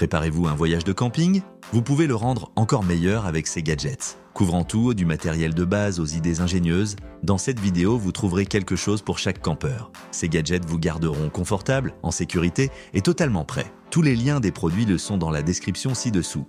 Préparez-vous un voyage de camping? Vous pouvez le rendre encore meilleur avec ces gadgets. Couvrant tout, du matériel de base aux idées ingénieuses, dans cette vidéo, vous trouverez quelque chose pour chaque campeur. Ces gadgets vous garderont confortable, en sécurité et totalement prêts. Tous les liens des produits le sont dans la description ci-dessous.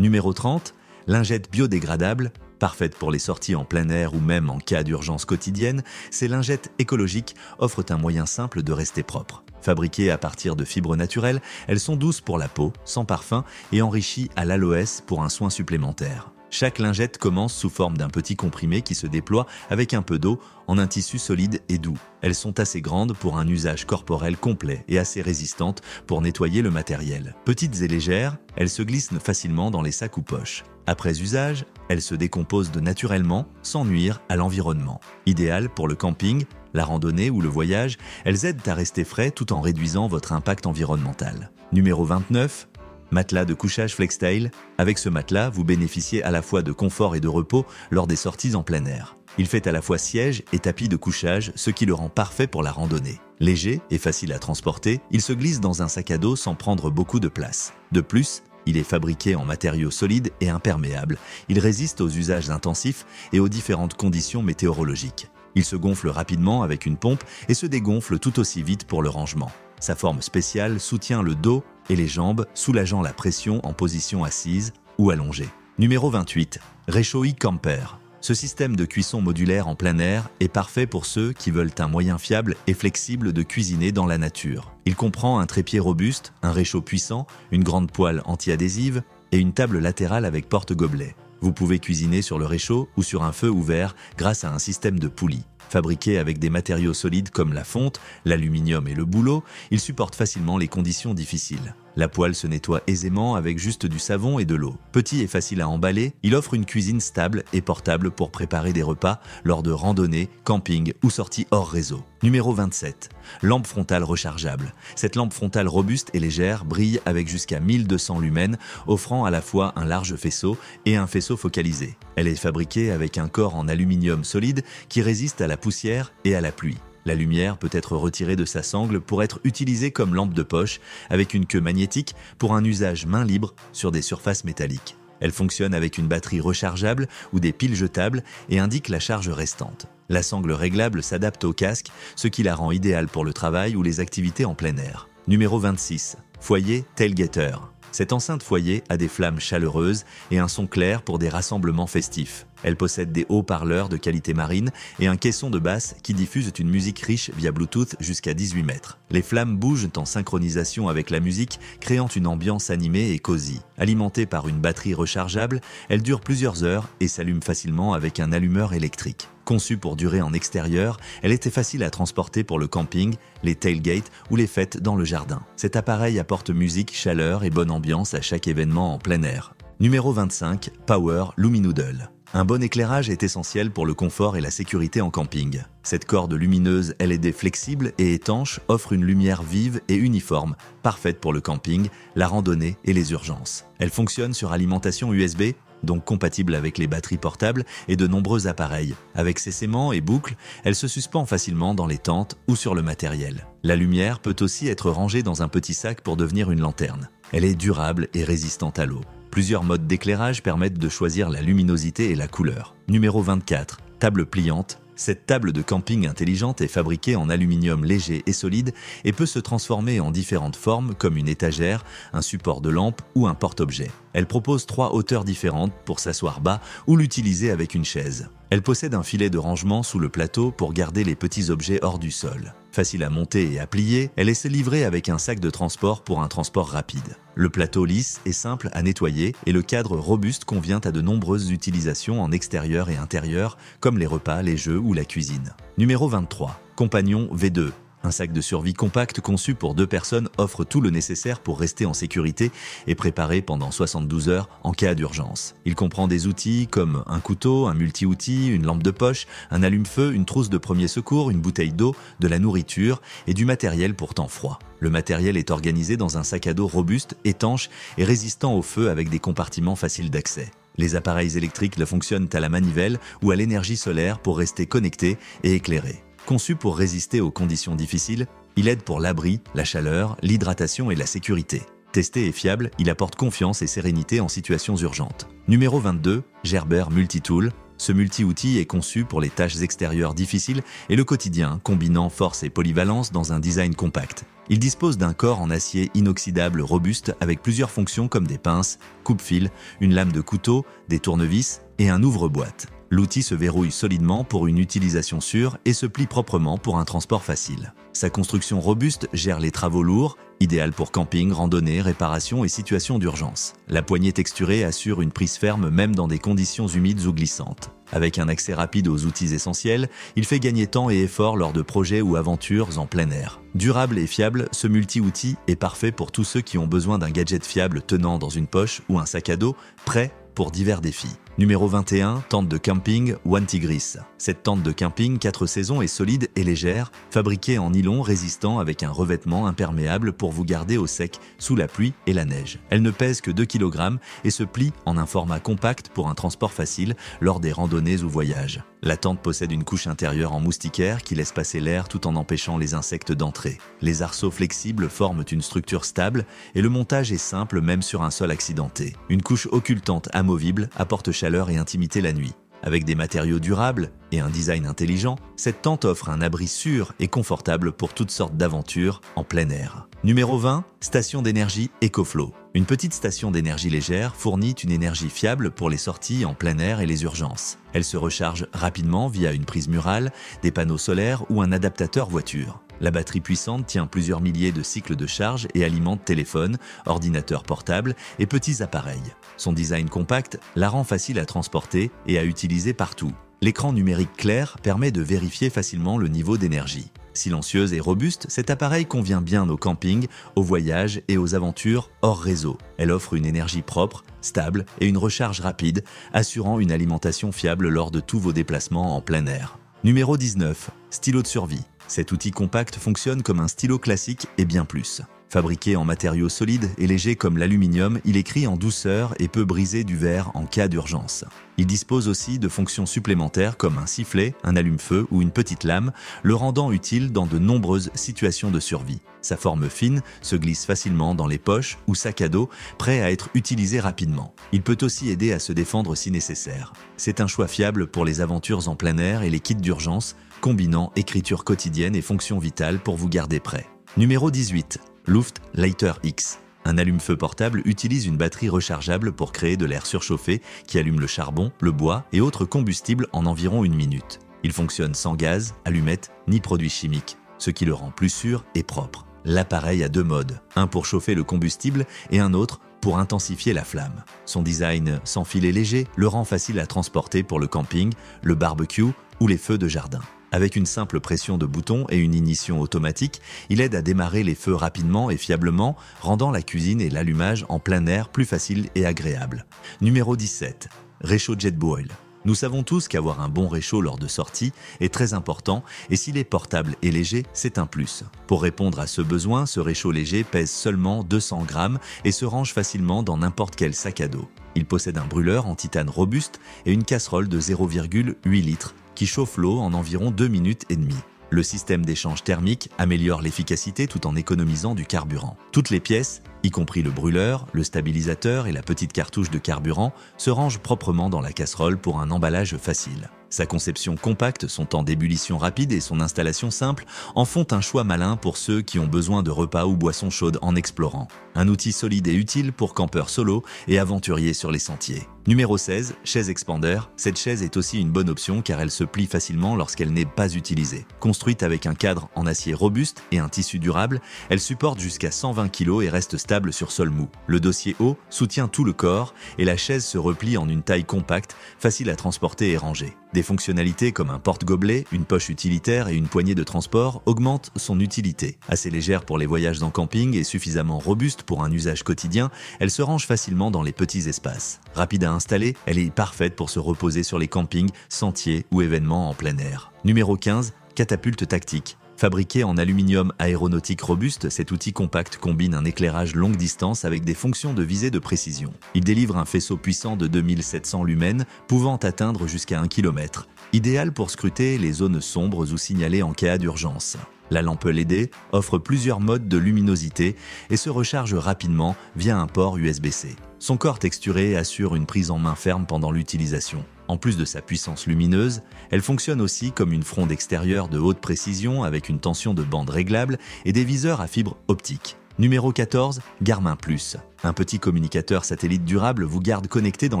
Numéro 30, lingette biodégradable. Parfaite pour les sorties en plein air ou même en cas d'urgence quotidienne, ces lingettes écologiques offrent un moyen simple de rester propre. Fabriquées à partir de fibres naturelles, elles sont douces pour la peau, sans parfum et enrichies à l'aloès pour un soin supplémentaire. Chaque lingette commence sous forme d'un petit comprimé qui se déploie avec un peu d'eau en un tissu solide et doux. Elles sont assez grandes pour un usage corporel complet et assez résistantes pour nettoyer le matériel. Petites et légères, elles se glissent facilement dans les sacs ou poches. Après usage, elles se décomposent naturellement sans nuire à l'environnement. Idéales pour le camping, la randonnée ou le voyage, elles aident à rester frais tout en réduisant votre impact environnemental. Numéro 29. Matelas de couchage Flextail. Avec ce matelas, vous bénéficiez à la fois de confort et de repos lors des sorties en plein air. Il fait à la fois siège et tapis de couchage, ce qui le rend parfait pour la randonnée. Léger et facile à transporter, il se glisse dans un sac à dos sans prendre beaucoup de place. De plus, il est fabriqué en matériaux solides et imperméables. Il résiste aux usages intensifs et aux différentes conditions météorologiques. Il se gonfle rapidement avec une pompe et se dégonfle tout aussi vite pour le rangement. Sa forme spéciale soutient le dos et les jambes, soulageant la pression en position assise ou allongée. Numéro 28. Réchaud e-Camper. Ce système de cuisson modulaire en plein air est parfait pour ceux qui veulent un moyen fiable et flexible de cuisiner dans la nature. Il comprend un trépied robuste, un réchaud puissant, une grande poêle anti-adhésive et une table latérale avec porte-gobelet. Vous pouvez cuisiner sur le réchaud ou sur un feu ouvert grâce à un système de poulies. Fabriqué avec des matériaux solides comme la fonte, l'aluminium et le bouleau, il supporte facilement les conditions difficiles. La poêle se nettoie aisément avec juste du savon et de l'eau. Petit et facile à emballer, il offre une cuisine stable et portable pour préparer des repas lors de randonnées, camping ou sorties hors réseau. Numéro 27. Lampe frontale rechargeable. Cette lampe frontale robuste et légère brille avec jusqu'à 1200 lumens, offrant à la fois un large faisceau et un faisceau focalisé. Elle est fabriquée avec un corps en aluminium solide qui résiste à la poussière et à la pluie. La lumière peut être retirée de sa sangle pour être utilisée comme lampe de poche avec une queue magnétique pour un usage main libre sur des surfaces métalliques. Elle fonctionne avec une batterie rechargeable ou des piles jetables et indique la charge restante. La sangle réglable s'adapte au casque, ce qui la rend idéale pour le travail ou les activités en plein air. Numéro 26. Foyer Tailgater. Cette enceinte foyer a des flammes chaleureuses et un son clair pour des rassemblements festifs. Elle possède des haut-parleurs de qualité marine et un caisson de basse qui diffuse une musique riche via Bluetooth jusqu'à 18 mètres. Les flammes bougent en synchronisation avec la musique, créant une ambiance animée et cosy. Alimentée par une batterie rechargeable, elle dure plusieurs heures et s'allume facilement avec un allumeur électrique. Conçue pour durer en extérieur, elle était facile à transporter pour le camping, les tailgates ou les fêtes dans le jardin. Cet appareil apporte musique, chaleur et bonne ambiance à chaque événement en plein air. Numéro 25. Power Luminoodle. Un bon éclairage est essentiel pour le confort et la sécurité en camping. Cette corde lumineuse LED flexible et étanche offre une lumière vive et uniforme, parfaite pour le camping, la randonnée et les urgences. Elle fonctionne sur alimentation USB, donc compatible avec les batteries portables et de nombreux appareils. Avec ses séments et boucles, elle se suspend facilement dans les tentes ou sur le matériel. La lumière peut aussi être rangée dans un petit sac pour devenir une lanterne. Elle est durable et résistante à l'eau. Plusieurs modes d'éclairage permettent de choisir la luminosité et la couleur. Numéro 24. Table pliante. Cette table de camping intelligente est fabriquée en aluminium léger et solide et peut se transformer en différentes formes comme une étagère, un support de lampe ou un porte-objet. Elle propose 3 hauteurs différentes pour s'asseoir bas ou l'utiliser avec une chaise. Elle possède un filet de rangement sous le plateau pour garder les petits objets hors du sol. Facile à monter et à plier, elle est livrée avec un sac de transport pour un transport rapide. Le plateau lisse est simple à nettoyer et le cadre robuste convient à de nombreuses utilisations en extérieur et intérieur comme les repas, les jeux ou la cuisine. Numéro 23. Compagnon V2. Un sac de survie compact conçu pour 2 personnes offre tout le nécessaire pour rester en sécurité et préparé pendant 72 heures en cas d'urgence. Il comprend des outils comme un couteau, un multi-outil, une lampe de poche, un allume-feu, une trousse de premier secours, une bouteille d'eau, de la nourriture et du matériel pour temps froid. Le matériel est organisé dans un sac à dos robuste, étanche et résistant au feu avec des compartiments faciles d'accès. Les appareils électriques fonctionnent à la manivelle ou à l'énergie solaire pour rester connectés et éclairés. Conçu pour résister aux conditions difficiles, il aide pour l'abri, la chaleur, l'hydratation et la sécurité. Testé et fiable, il apporte confiance et sérénité en situations urgentes. Numéro 22, Gerber Multitool. Ce multi-outil est conçu pour les tâches extérieures difficiles et le quotidien, combinant force et polyvalence dans un design compact. Il dispose d'un corps en acier inoxydable robuste avec plusieurs fonctions comme des pinces, coupe-fil, une lame de couteau, des tournevis et un ouvre-boîte. L'outil se verrouille solidement pour une utilisation sûre et se plie proprement pour un transport facile. Sa construction robuste gère les travaux lourds, idéal pour camping, randonnée, réparation et situations d'urgence. La poignée texturée assure une prise ferme même dans des conditions humides ou glissantes. Avec un accès rapide aux outils essentiels, il fait gagner temps et effort lors de projets ou aventures en plein air. Durable et fiable, ce multi-outil est parfait pour tous ceux qui ont besoin d'un gadget fiable tenant dans une poche ou un sac à dos, prêt pour divers défis. Numéro 21, tente de camping One Tigris. Cette tente de camping 4 saisons est solide et légère, fabriquée en nylon résistant avec un revêtement imperméable pour vous garder au sec sous la pluie et la neige. Elle ne pèse que 2 kg et se plie en un format compact pour un transport facile lors des randonnées ou voyages. La tente possède une couche intérieure en moustiquaire qui laisse passer l'air tout en empêchant les insectes d'entrer. Les arceaux flexibles forment une structure stable et le montage est simple même sur un sol accidenté. Une couche occultante amovible apporte chaleur et intimité la nuit. Avec des matériaux durables et un design intelligent, cette tente offre un abri sûr et confortable pour toutes sortes d'aventures en plein air. Numéro 20, station d'énergie EcoFlow. Une petite station d'énergie légère fournit une énergie fiable pour les sorties en plein air et les urgences. Elle se recharge rapidement via une prise murale, des panneaux solaires ou un adaptateur voiture. La batterie puissante tient plusieurs milliers de cycles de charge et alimente téléphones, ordinateurs portables et petits appareils. Son design compact la rend facile à transporter et à utiliser partout. L'écran numérique clair permet de vérifier facilement le niveau d'énergie. Silencieuse et robuste, cet appareil convient bien au camping, aux voyages et aux aventures hors réseau. Elle offre une énergie propre, stable et une recharge rapide, assurant une alimentation fiable lors de tous vos déplacements en plein air. Numéro 19. Stylo de survie. Cet outil compact fonctionne comme un stylo classique et bien plus. Fabriqué en matériaux solides et légers comme l'aluminium, il écrit en douceur et peut briser du verre en cas d'urgence. Il dispose aussi de fonctions supplémentaires comme un sifflet, un allume-feu ou une petite lame, le rendant utile dans de nombreuses situations de survie. Sa forme fine se glisse facilement dans les poches ou sacs à dos, prêt à être utilisé rapidement. Il peut aussi aider à se défendre si nécessaire. C'est un choix fiable pour les aventures en plein air et les kits d'urgence, combinant écriture quotidienne et fonctions vitales pour vous garder prêt. Numéro 18. Luft Lighter X. Un allume-feu portable utilise une batterie rechargeable pour créer de l'air surchauffé qui allume le charbon, le bois et autres combustibles en environ 1 minute. Il fonctionne sans gaz, allumettes ni produits chimiques, ce qui le rend plus sûr et propre. L'appareil a 2 modes, un pour chauffer le combustible et un autre pour intensifier la flamme. Son design sans fil et léger le rend facile à transporter pour le camping, le barbecue ou les feux de jardin. Avec une simple pression de bouton et une ignition automatique, il aide à démarrer les feux rapidement et fiablement, rendant la cuisine et l'allumage en plein air plus facile et agréable. Numéro 17. Réchaud JetBoil. Nous savons tous qu'avoir un bon réchaud lors de sorties est très important et s'il est portable et léger, c'est un plus. Pour répondre à ce besoin, ce réchaud léger pèse seulement 200 grammes et se range facilement dans n'importe quel sac à dos. Il possède un brûleur en titane robuste et une casserole de 0,8 litres qui chauffe l'eau en environ 2 minutes et demie. Le système d'échange thermique améliore l'efficacité tout en économisant du carburant. Toutes les pièces, y compris le brûleur, le stabilisateur et la petite cartouche de carburant, se rangent proprement dans la casserole pour un emballage facile. Sa conception compacte, son temps d'ébullition rapide et son installation simple en font un choix malin pour ceux qui ont besoin de repas ou boissons chaudes en explorant. Un outil solide et utile pour campeurs solo et aventuriers sur les sentiers. Numéro 16, chaise expander. Cette chaise est aussi une bonne option car elle se plie facilement lorsqu'elle n'est pas utilisée. Construite avec un cadre en acier robuste et un tissu durable, elle supporte jusqu'à 120 kg et reste stable sur sol mou. Le dossier haut soutient tout le corps et la chaise se replie en une taille compacte, facile à transporter et ranger. Des fonctionnalités comme un porte-gobelet, une poche utilitaire et une poignée de transport augmentent son utilité. Assez légère pour les voyages en camping et suffisamment robuste pour un usage quotidien, elle se range facilement dans les petits espaces. Rapide à installer, elle est parfaite pour se reposer sur les campings, sentiers ou événements en plein air. Numéro 15, catapulte tactique. Fabriqué en aluminium aéronautique robuste, cet outil compact combine un éclairage longue distance avec des fonctions de visée de précision. Il délivre un faisceau puissant de 2700 lumens, pouvant atteindre jusqu'à 1 km, idéal pour scruter les zones sombres ou signaler en cas d'urgence. La lampe LED offre plusieurs modes de luminosité et se recharge rapidement via un port USB-C. Son corps texturé assure une prise en main ferme pendant l'utilisation. En plus de sa puissance lumineuse, elle fonctionne aussi comme une fronde extérieure de haute précision avec une tension de bande réglable et des viseurs à fibre optique. Numéro 14, Garmin Plus. Un petit communicateur satellite durable vous garde connecté dans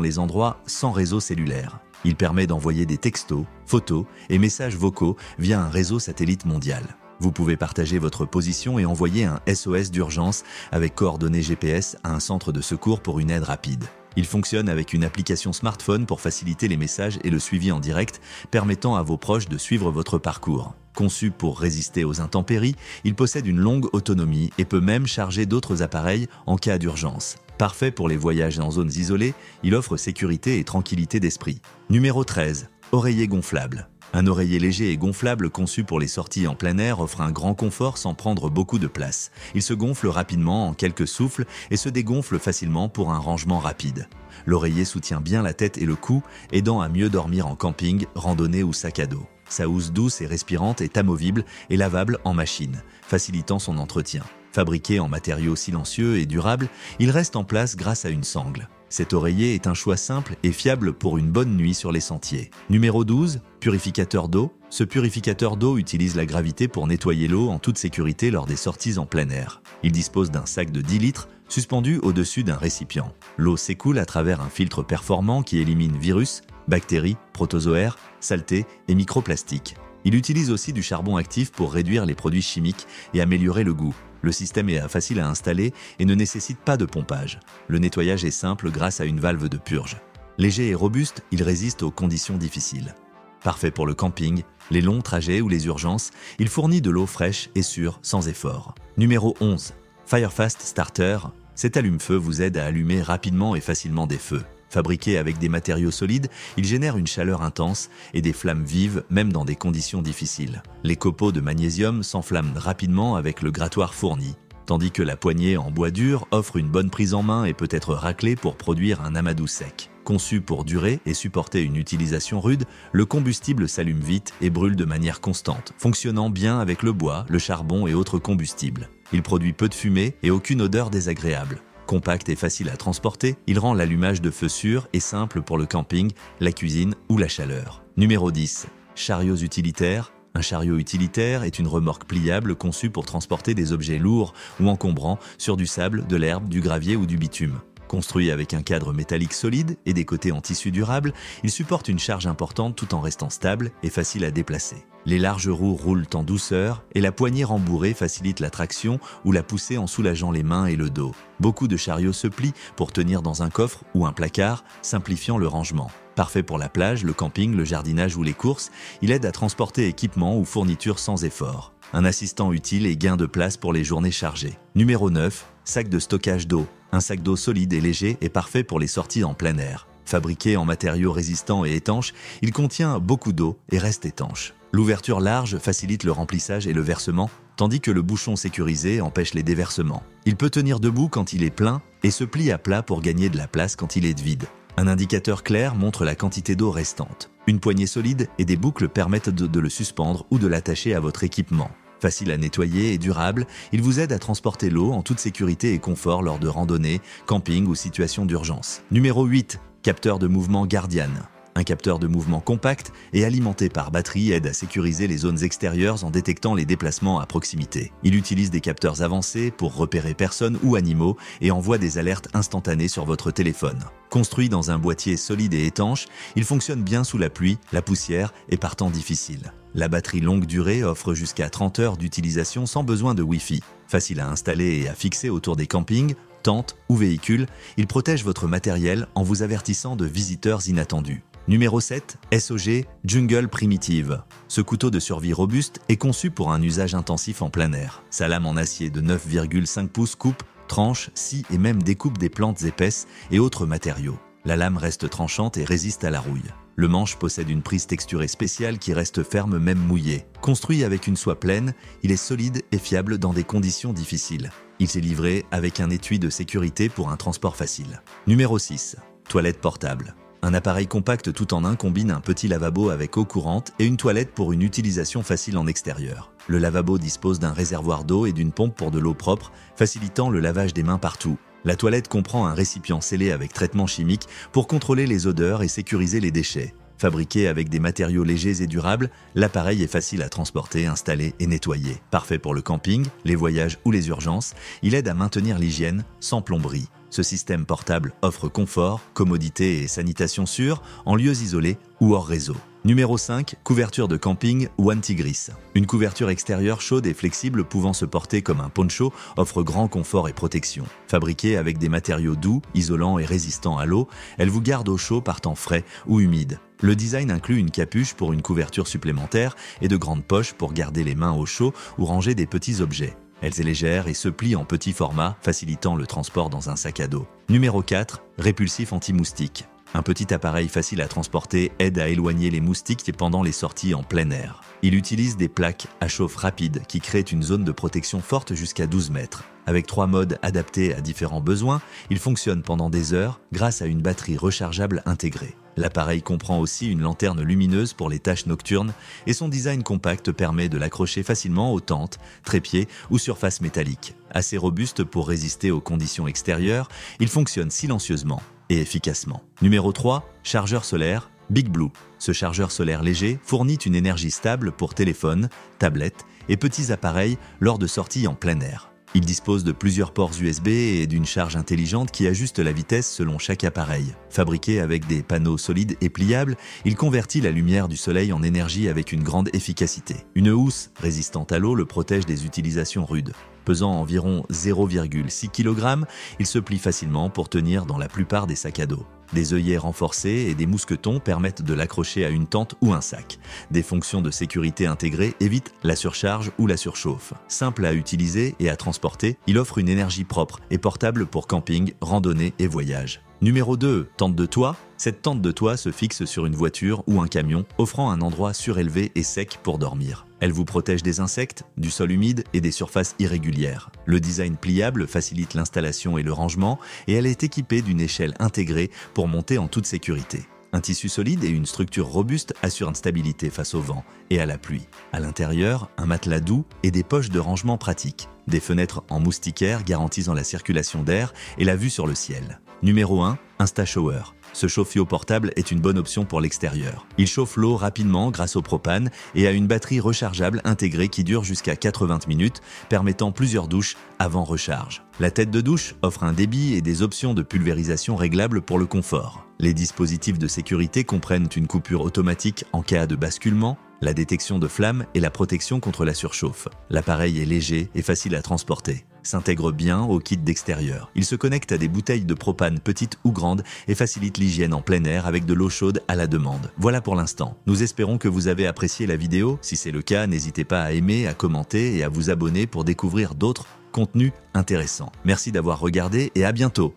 les endroits sans réseau cellulaire. Il permet d'envoyer des textos, photos et messages vocaux via un réseau satellite mondial. Vous pouvez partager votre position et envoyer un SOS d'urgence avec coordonnées GPS à un centre de secours pour une aide rapide. Il fonctionne avec une application smartphone pour faciliter les messages et le suivi en direct, permettant à vos proches de suivre votre parcours. Conçu pour résister aux intempéries, il possède une longue autonomie et peut même charger d'autres appareils en cas d'urgence. Parfait pour les voyages en zones isolées, il offre sécurité et tranquillité d'esprit. Numéro 13. Oreiller gonflable. Un oreiller léger et gonflable conçu pour les sorties en plein air offre un grand confort sans prendre beaucoup de place. Il se gonfle rapidement en quelques souffles et se dégonfle facilement pour un rangement rapide. L'oreiller soutient bien la tête et le cou, aidant à mieux dormir en camping, randonnée ou sac à dos. Sa housse douce et respirante est amovible et lavable en machine, facilitant son entretien. Fabriqué en matériaux silencieux et durables, il reste en place grâce à une sangle. Cet oreiller est un choix simple et fiable pour une bonne nuit sur les sentiers. Numéro 12, purificateur d'eau. Ce purificateur d'eau utilise la gravité pour nettoyer l'eau en toute sécurité lors des sorties en plein air. Il dispose d'un sac de 10 litres suspendu au-dessus d'un récipient. L'eau s'écoule à travers un filtre performant qui élimine virus, bactéries, protozoaires, saletés et microplastiques. Il utilise aussi du charbon actif pour réduire les produits chimiques et améliorer le goût. Le système est facile à installer et ne nécessite pas de pompage. Le nettoyage est simple grâce à une valve de purge. Léger et robuste, il résiste aux conditions difficiles. Parfait pour le camping, les longs trajets ou les urgences, il fournit de l'eau fraîche et sûre sans effort. Numéro 11. Firefast Starter. Cet allume-feu vous aide à allumer rapidement et facilement des feux. Fabriqué avec des matériaux solides, il génère une chaleur intense et des flammes vives même dans des conditions difficiles. Les copeaux de magnésium s'enflamment rapidement avec le grattoir fourni, tandis que la poignée en bois dur offre une bonne prise en main et peut être raclée pour produire un amadou sec. Conçu pour durer et supporter une utilisation rude, le combustible s'allume vite et brûle de manière constante, fonctionnant bien avec le bois, le charbon et autres combustibles. Il produit peu de fumée et aucune odeur désagréable. Compact et facile à transporter, il rend l'allumage de feu sûr et simple pour le camping, la cuisine ou la chaleur. Numéro 10. Chariots utilitaires. Un chariot utilitaire est une remorque pliable conçue pour transporter des objets lourds ou encombrants sur du sable, de l'herbe, du gravier ou du bitume. Construit avec un cadre métallique solide et des côtés en tissu durable, il supporte une charge importante tout en restant stable et facile à déplacer. Les larges roues roulent en douceur et la poignée rembourrée facilite la traction ou la poussée en soulageant les mains et le dos. Beaucoup de chariots se plient pour tenir dans un coffre ou un placard, simplifiant le rangement. Parfait pour la plage, le camping, le jardinage ou les courses, il aide à transporter équipements ou fournitures sans effort. Un assistant utile et gain de place pour les journées chargées. Numéro 9. Sac de stockage d'eau. Un sac d'eau solide et léger est parfait pour les sorties en plein air. Fabriqué en matériaux résistants et étanches, il contient beaucoup d'eau et reste étanche. L'ouverture large facilite le remplissage et le versement, tandis que le bouchon sécurisé empêche les déversements. Il peut tenir debout quand il est plein et se plie à plat pour gagner de la place quand il est vide. Un indicateur clair montre la quantité d'eau restante. Une poignée solide et des boucles permettent de le suspendre ou de l'attacher à votre équipement. Facile à nettoyer et durable, il vous aide à transporter l'eau en toute sécurité et confort lors de randonnées, camping ou situations d'urgence. Numéro 8. Capteur de mouvement Guardian. Un capteur de mouvement compact et alimenté par batterie aide à sécuriser les zones extérieures en détectant les déplacements à proximité. Il utilise des capteurs avancés pour repérer personnes ou animaux et envoie des alertes instantanées sur votre téléphone. Construit dans un boîtier solide et étanche, il fonctionne bien sous la pluie, la poussière et par temps difficile. La batterie longue durée offre jusqu'à 30 heures d'utilisation sans besoin de Wi-Fi. Facile à installer et à fixer autour des campings, tentes ou véhicules, il protège votre matériel en vous avertissant de visiteurs inattendus. Numéro 7. SOG Jungle Primitive. Ce couteau de survie robuste est conçu pour un usage intensif en plein air. Sa lame en acier de 9,5 pouces coupe, tranche, scie et même découpe des plantes épaisses et autres matériaux. La lame reste tranchante et résiste à la rouille. Le manche possède une prise texturée spéciale qui reste ferme même mouillée. Construit avec une soie pleine, il est solide et fiable dans des conditions difficiles. Il s'est livré avec un étui de sécurité pour un transport facile. Numéro 6. Toilette portable. Un appareil compact tout en un combine un petit lavabo avec eau courante et une toilette pour une utilisation facile en extérieur. Le lavabo dispose d'un réservoir d'eau et d'une pompe pour de l'eau propre, facilitant le lavage des mains partout. La toilette comprend un récipient scellé avec traitement chimique pour contrôler les odeurs et sécuriser les déchets. Fabriqué avec des matériaux légers et durables, l'appareil est facile à transporter, installer et nettoyer. Parfait pour le camping, les voyages ou les urgences, il aide à maintenir l'hygiène sans plomberie. Ce système portable offre confort, commodité et sanitation sûre en lieux isolés ou hors réseau. Numéro 5. Couverture de camping One Tigris. Une couverture extérieure chaude et flexible pouvant se porter comme un poncho offre grand confort et protection. Fabriquée avec des matériaux doux, isolants et résistants à l'eau, elle vous garde au chaud par temps frais ou humide. Le design inclut une capuche pour une couverture supplémentaire et de grandes poches pour garder les mains au chaud ou ranger des petits objets. Elle est légère et se plie en petit format, facilitant le transport dans un sac à dos. Numéro 4. Répulsif anti-moustique. Un petit appareil facile à transporter aide à éloigner les moustiques pendant les sorties en plein air. Il utilise des plaques à chauffe rapide qui créent une zone de protection forte jusqu'à 12 mètres. Avec 3 modes adaptés à différents besoins, il fonctionne pendant des heures grâce à une batterie rechargeable intégrée. L'appareil comprend aussi une lanterne lumineuse pour les tâches nocturnes et son design compact permet de l'accrocher facilement aux tentes, trépieds ou surfaces métalliques. Assez robuste pour résister aux conditions extérieures, il fonctionne silencieusement et efficacement. Numéro 3. Chargeur solaire Big Blue. Ce chargeur solaire léger fournit une énergie stable pour téléphones, tablettes et petits appareils lors de sorties en plein air. Il dispose de plusieurs ports USB et d'une charge intelligente qui ajuste la vitesse selon chaque appareil. Fabriqué avec des panneaux solides et pliables, il convertit la lumière du soleil en énergie avec une grande efficacité. Une housse résistante à l'eau le protège des utilisations rudes. Pesant environ 0,6 kg, il se plie facilement pour tenir dans la plupart des sacs à dos. Des œillets renforcés et des mousquetons permettent de l'accrocher à une tente ou un sac. Des fonctions de sécurité intégrées évitent la surcharge ou la surchauffe. Simple à utiliser et à transporter, il offre une énergie propre et portable pour camping, randonnée et voyage. Numéro 2. Tente de toit. Cette tente de toit se fixe sur une voiture ou un camion, offrant un endroit surélevé et sec pour dormir. Elle vous protège des insectes, du sol humide et des surfaces irrégulières. Le design pliable facilite l'installation et le rangement et elle est équipée d'une échelle intégrée pour monter en toute sécurité. Un tissu solide et une structure robuste assurent une stabilité face au vent et à la pluie. À l'intérieur, un matelas doux et des poches de rangement pratiques. Des fenêtres en moustiquaire garantissant la circulation d'air et la vue sur le ciel. Numéro 1. InstaShower. Ce chauffe-eau portable est une bonne option pour l'extérieur. Il chauffe l'eau rapidement grâce au propane et a une batterie rechargeable intégrée qui dure jusqu'à 80 minutes, permettant plusieurs douches avant recharge. La tête de douche offre un débit et des options de pulvérisation réglables pour le confort. Les dispositifs de sécurité comprennent une coupure automatique en cas de basculement, la détection de flammes et la protection contre la surchauffe. L'appareil est léger et facile à transporter. S'intègre bien au kit d'extérieur. Il se connecte à des bouteilles de propane petites ou grandes et facilite l'hygiène en plein air avec de l'eau chaude à la demande. Voilà pour l'instant. Nous espérons que vous avez apprécié la vidéo. Si c'est le cas, n'hésitez pas à aimer, à commenter et à vous abonner pour découvrir d'autres contenus intéressants. Merci d'avoir regardé et à bientôt.